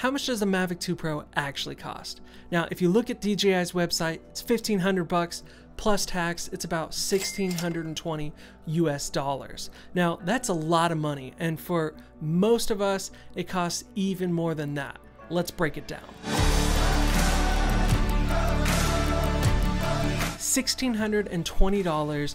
how much does the Mavic 2 Pro actually cost? Now, if you look at DJI's website, it's $1,500 plus tax. It's about $1,620 US. Now, that's a lot of money, and for most of us, it costs even more than that. Let's break it down. $1,620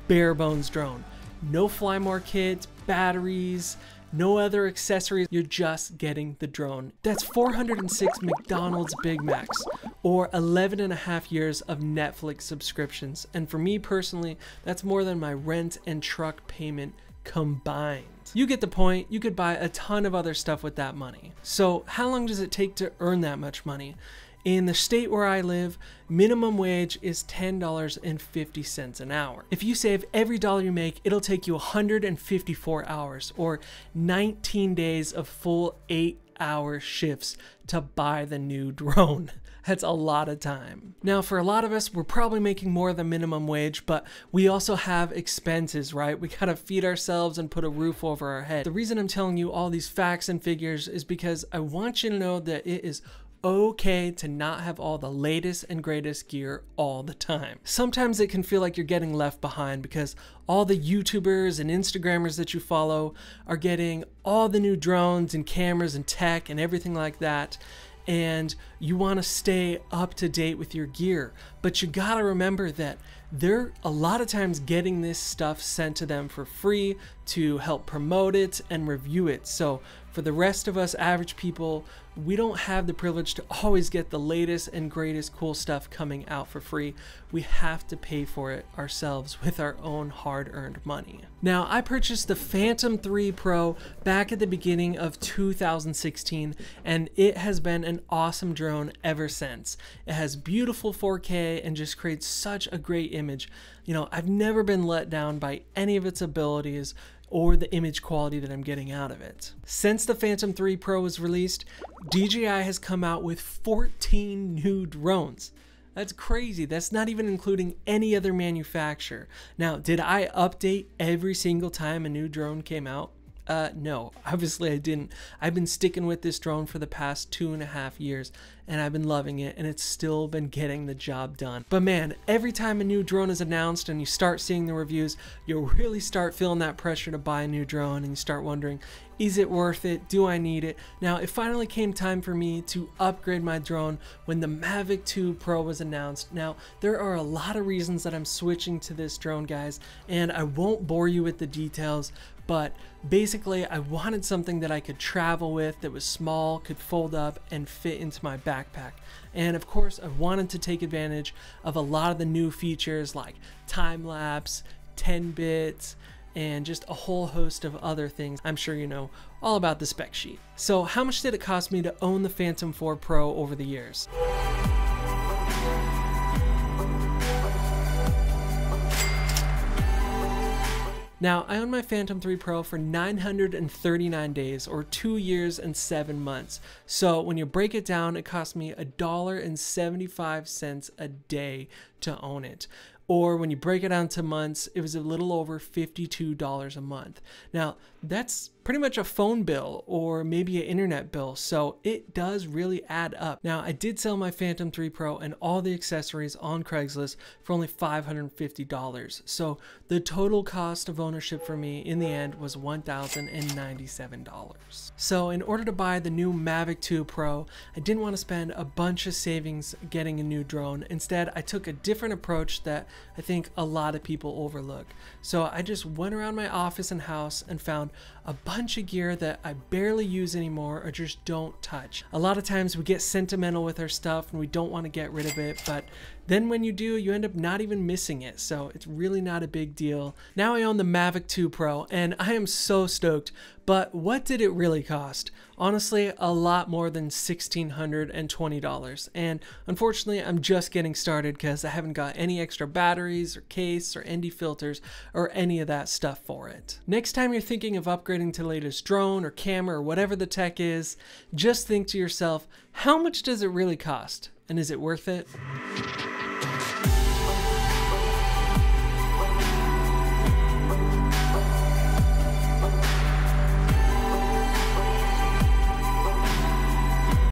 bare bones drone. No fly more kits, batteries, no other accessories. You're just getting the drone. That's 406 McDonald's Big Macs, or 11 and a half years of Netflix subscriptions. And for me personally, that's more than my rent and truck payment combined. You get the point. You could buy a ton of other stuff with that money. So how long does it take to earn that much money? In the state where I live, minimum wage is $10.50 an hour. If you save every dollar you make, it'll take you 154 hours or 19 days of full 8-hour shifts to buy the new drone. That's a lot of time. Now, for a lot of us, we're probably making more than minimum wage, but we also have expenses, right? We gotta feed ourselves and put a roof over our head. The reason I'm telling you all these facts and figures is because I want you to know that it is okay to not have all the latest and greatest gear all the time. Sometimes it can feel like you're getting left behind because all the YouTubers and Instagrammers that you follow are getting all the new drones and cameras and tech and everything like that, and you want to stay up to date with your gear. But you gotta remember that they're a lot of times getting this stuff sent to them for free to help promote it and review it. So for the rest of us average people, we don't have the privilege to always get the latest and greatest cool stuff coming out for free. We have to pay for it ourselves with our own hard-earned money. Now, I purchased the Phantom 3 Pro back at the beginning of 2016, and it has been an awesome drone ever since. It has beautiful 4K and just creates such a great image. You know, I've never been let down by any of its abilities or the image quality that I'm getting out of it. Since the Phantom 3 Pro was released, DJI has come out with 14 new drones. That's crazy. That's not even including any other manufacturer. Now, did I update every single time a new drone came out? No, obviously I didn't. I've been sticking with this drone for the past 2.5 years, and I've been loving it, and it's still been getting the job done. But man, every time a new drone is announced and you start seeing the reviews, you really start feeling that pressure to buy a new drone, and you start wondering, is it worth it? Do I need it? Now, it finally came time for me to upgrade my drone when the Mavic 2 Pro was announced. Now, there are a lot of reasons that I'm switching to this drone, guys, and I won't bore you with the details, but basically I wanted something that I could travel with that was small, could fold up, and fit into my backpack. And of course, I wanted to take advantage of a lot of the new features like time-lapse, 10 bits, and just a whole host of other things. I'm sure you know all about the spec sheet. So how much did it cost me to own the Phantom 4 Pro over the years? Now, I own my Phantom 3 Pro for 939 days, or 2 years and 7 months. So when you break it down, it cost me $1.75 a day to own it. Or when you break it down to months, it was a little over $52 a month. Now, that's pretty much a phone bill or maybe an internet bill, so it does really add up. Now, I did sell my Phantom 3 Pro and all the accessories on Craigslist for only $550. So the total cost of ownership for me in the end was $1,097. So in order to buy the new Mavic 2 Pro, I didn't want to spend a bunch of savings getting a new drone. Instead, I took a different approach that I think a lot of people overlook. So I just went around my office and house and found a bunch of gear that I barely use anymore or just don't touch. A lot of times we get sentimental with our stuff and we don't want to get rid of it, but then when you do, you end up not even missing it, so it's really not a big deal. Now I own the Mavic 2 Pro and I am so stoked, but what did it really cost? Honestly, a lot more than $1,620, and unfortunately I'm just getting started because I haven't got any extra batteries or case or ND filters or any of that stuff for it. Next time you're thinking of upgrading to the latest drone or camera or whatever the tech is, just think to yourself, how much does it really cost? And is it worth it?